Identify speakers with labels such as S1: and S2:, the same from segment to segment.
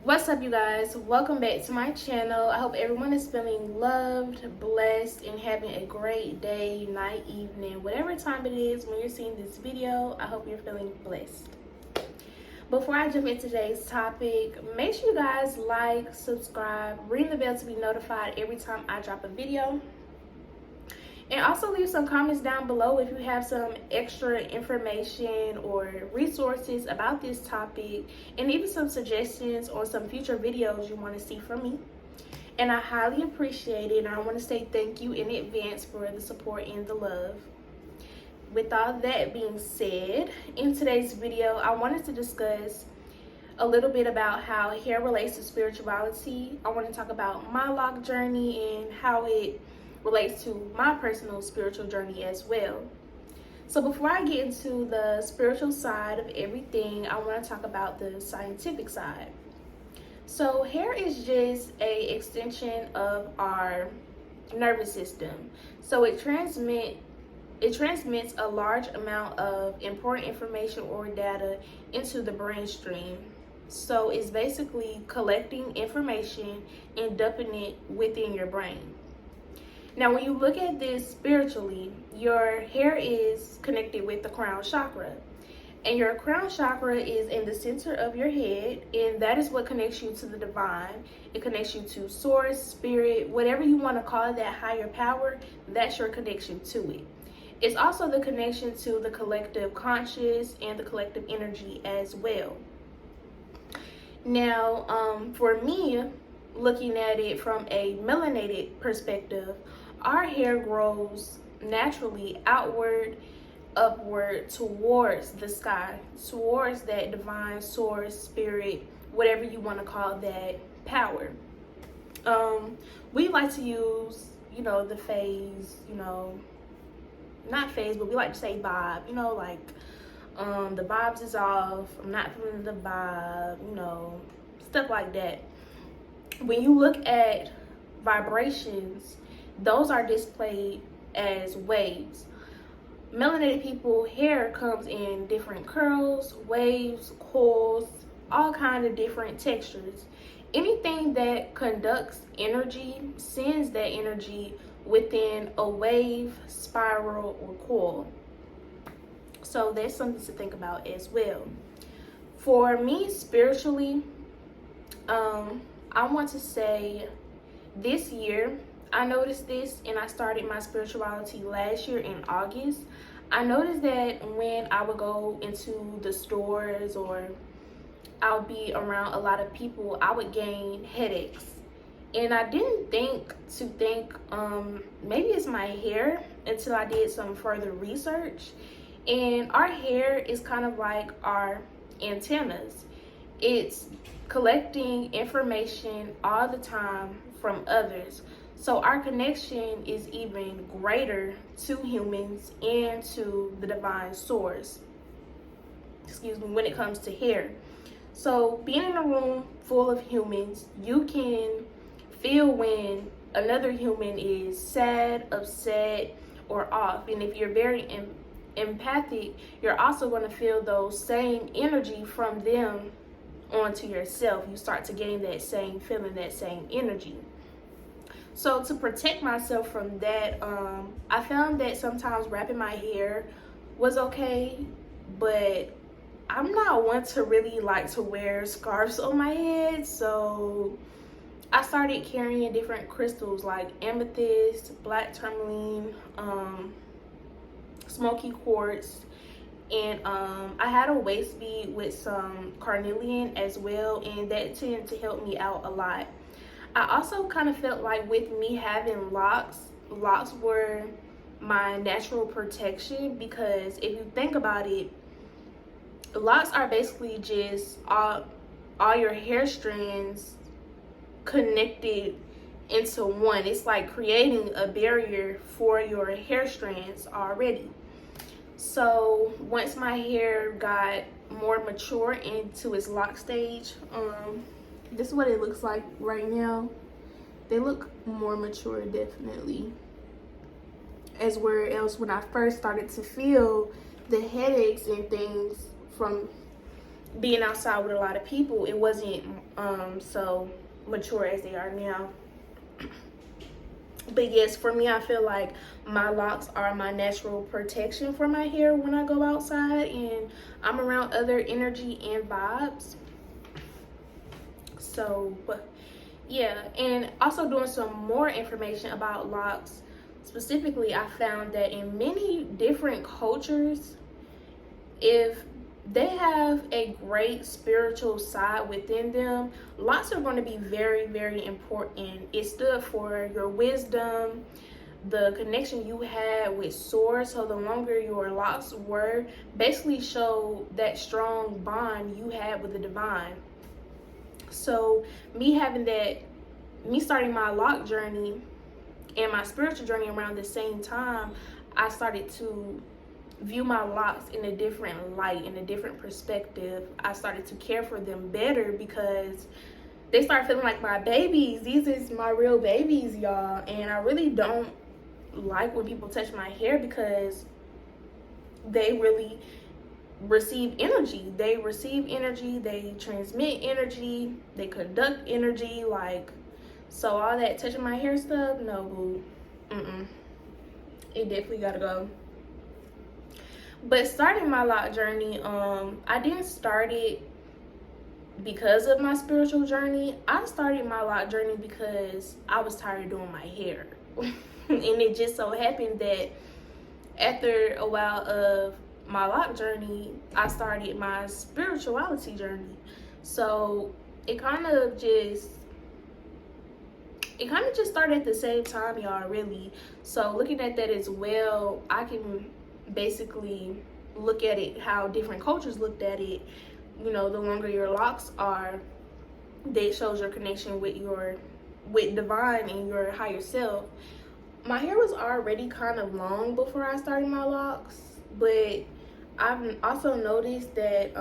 S1: What's up, you guys? Welcome back to my channel. I hope everyone is feeling loved, blessed, and having a great day, night, evening, whatever time it is when you're seeing this video. I hope you're feeling blessed. Before I jump into today's topic, make sure you guys like, subscribe, ring the bell to be notified every time I drop a video. And also leave some comments down below if you have some extra information or resources about this topic, and even some suggestions on some future videos you want to see from me. And I highly appreciate it, and I want to say thank you in advance for the support and the love. With all that being said, in today's video, I wanted to discuss a little bit about how hair relates to spirituality. I want to talk about my lock journey and how it relates to my personal spiritual journey as well. So before I get into the spiritual side of everything, I want to talk about the scientific side. So hair is just a extension of our nervous system. So it transmits a large amount of important information or data into the brain stream. So it's basically collecting information and dumping it within your brain. Now, when you look at this spiritually, your hair is connected with the crown chakra. And your crown chakra is in the center of your head, and that is what connects you to the divine. It connects you to source, spirit, whatever you want to call it, that higher power, that's your connection to it. It's also the connection to the collective conscious and the collective energy as well. Now, for me, looking at it from a melanated perspective, our hair grows naturally outward, upward, towards the sky, towards that divine source, spirit, whatever you want to call that power. We like to use, the phase, not phase, but we like to say vibe, like the vibes is off, I'm not feeling the vibe, stuff like that. When you look at vibrations, those are displayed as waves. Melanated people hair comes in different curls, waves, coils, all kinds of different textures. Anything that conducts energy sends that energy within a wave, spiral, or coil. So that's something to think about as well. For me, spiritually, I want to say this year, I noticed this, and I started my spirituality last year in August. I noticed that when I would go into the stores or I'll be around a lot of people, I would gain headaches. And I didn't think maybe it's my hair until I did some further research. And our hair is kind of like our antennas. It's collecting information all the time from others. So our connection is even greater to humans and to the divine source, when it comes to hair. So being in a room full of humans, you can feel when another human is sad, upset, or off. And if you're very empathic, you're also going to feel those same energy from them onto yourself. You start to gain that same feeling, that same energy. So to protect myself from that, I found that sometimes wrapping my hair was okay, but I'm not one to really like to wear scarves on my head. So I started carrying different crystals like amethyst, black tourmaline, smoky quartz, and I had a waist bead with some carnelian as well, and that tended to help me out a lot. I also kind of felt like with me having locks were my natural protection, because if you think about it, locks are basically just all your hair strands connected into one. It's like creating a barrier for your hair strands already. So once my hair got more mature into its lock stage, this is what it looks like right now. They look more mature, definitely. As where else when I first started to feel the headaches and things from being outside with a lot of people, it wasn't so mature as they are now. But yes, for me, I feel like my locks are my natural protection for my hair when I go outside and I'm around other energy and vibes. So, but yeah, and also doing some more information about locks. Specifically, I found that in many different cultures, if they have a great spiritual side within them, locks are going to be very, very important. It stood for your wisdom, the connection you had with source. So the longer your locks were, basically showed that strong bond you had with the divine. So me starting my lock journey and my spiritual journey around the same time, I started to view my locks in a different light, in a different perspective. I started to care for them better because they start feeling like my babies. These is my real babies, y'all. And I really don't like when people touch my hair because they really receive energy. They receive energy, they transmit energy, they conduct energy. Like, so all that touching my hair stuff, no boo. It definitely gotta go. But starting my lock journey, I didn't start it because of my spiritual journey. I started my lock journey because I was tired of doing my hair. And it just so happened that after a while of my lock journey, I started my spirituality journey. So it kind of just started at the same time, y'all, really. So looking at that as well, I can basically look at it how different cultures looked at it. You know, the longer your locks are, that shows your connection with divine and your higher self. My hair was already kind of long before I started my locks, but I've also noticed that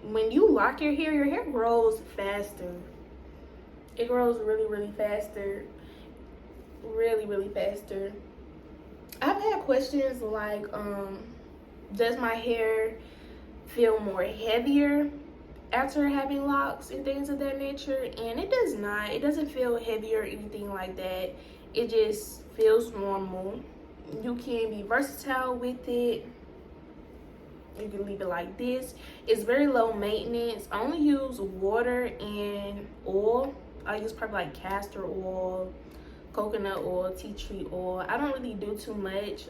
S1: when you lock your hair grows faster. It grows really, really faster. Really, really faster. I've had questions like, does my hair feel more heavier after having locks and things of that nature? And it does not. It doesn't feel heavier or anything like that. It just feels normal. You can be versatile with it. You can leave it like this. It's very low maintenance. I only use water and oil. I use probably like castor oil, coconut oil, tea tree oil. I don't really do too much.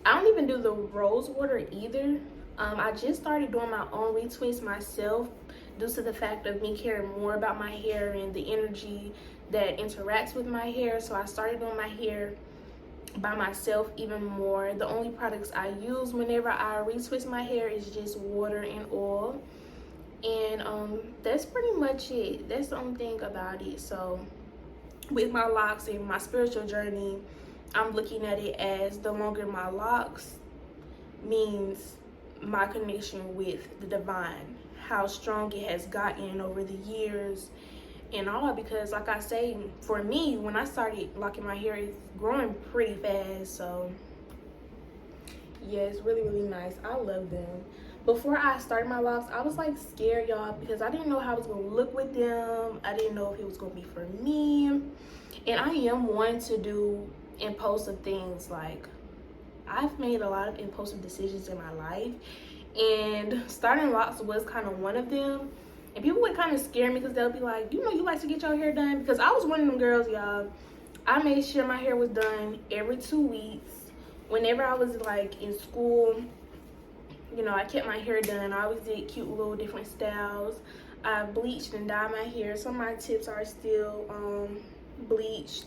S1: I don't even do the rose water either. I just started doing my own retwist myself due to the fact of me caring more about my hair and the energy that interacts with my hair. So I started doing my hair by myself even more. The only products I use whenever I retwist my hair is just water and oil. And that's pretty much it. That's the only thing about it. So with my locks and my spiritual journey, I'm looking at it as the longer my locks means my connection with the divine, how strong it has gotten over the years and all. Because like I say, for me, when I started locking my hair, it's growing pretty fast. So yeah, it's really, really nice. I love them. Before I started my locks, I was like scared, y'all, because I didn't know how I was gonna look with them. I didn't know if it was gonna be for me. And I am one to do impulsive things. Like, I've made a lot of impulsive decisions in my life, and starting locks was kind of one of them. And people would kind of scare me because they'll be like, you know, you like to get your hair done? Because I was one of them girls, y'all. I made sure my hair was done every 2 weeks. Whenever I was like in school, you know, I kept my hair done. I always did cute little different styles. I bleached and dyed my hair. Some of my tips are still bleached.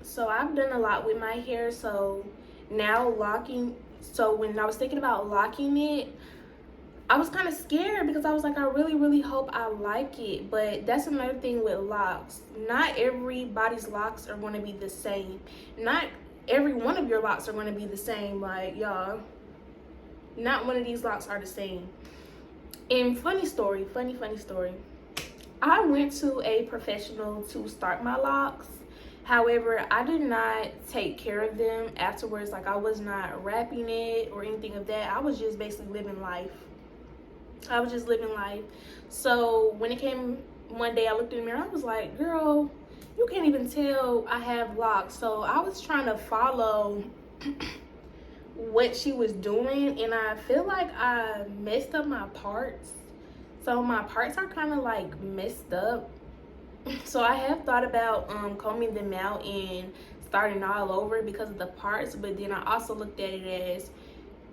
S1: So I've done a lot with my hair. So now when I was thinking about locking it, I was kind of scared because I was like, I really, really hope I like it. But that's another thing with locks. Not everybody's locks are going to be the same. Not every one of your locks are going to be the same. Like, y'all, not one of these locks are the same. And funny story. I went to a professional to start my locks. However, I did not take care of them afterwards. Like, I was not wrapping it or anything of that. I was just basically living life. I was just living life. So when it came one day, I looked in the mirror. I was like, girl, you can't even tell I have locks. So I was trying to follow what she was doing, and I feel like I messed up my parts. So my parts are kind of like messed up. So I have thought about combing them out and starting all over because of the parts, but then I also looked at it as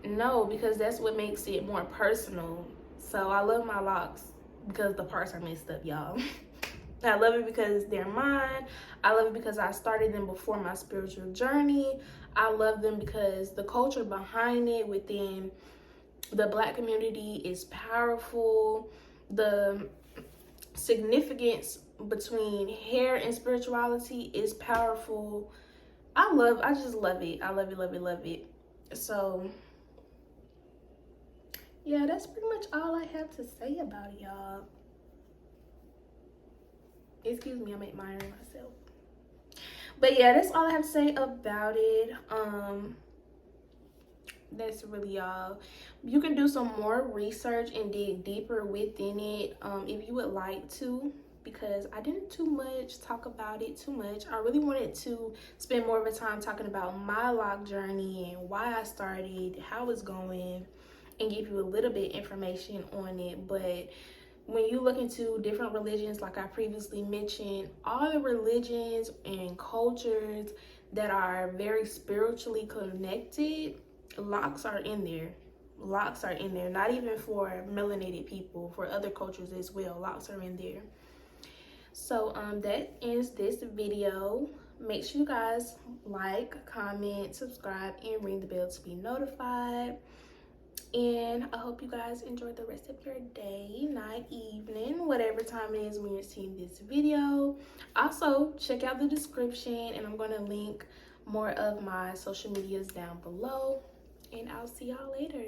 S1: no, because that's what makes it more personal. So I love my locks because the parts are messed up, y'all. I love it because they're mine. I love it because I started them before my spiritual journey. I love them because the culture behind it within the Black community is powerful. The significance between hair and spirituality is powerful. I just love it. I love it, love it, love it. So yeah, that's pretty much all I have to say about it, y'all. Excuse me, I'm admiring myself. But yeah, that's all I have to say about it. That's really all. You can do some more research and dig deeper within it if you would like to, because I didn't too much talk about it too much. I really wanted to spend more of a time talking about my lock journey and why I started, how it's going, and give you a little bit information on it. But when you look into different religions, like I previously mentioned, all the religions and cultures that are very spiritually connected, locks are in there. Locks are in there. Not even for melanated people, for other cultures as well. Locks are in there. So that ends this video. Make sure you guys like, comment, subscribe, and ring the bell to be notified. And I hope you guys enjoy the rest of your day, night, evening, whatever time it is when you're seeing this video. Also, check out the description, and I'm going to link more of my social medias down below. And I'll see y'all later.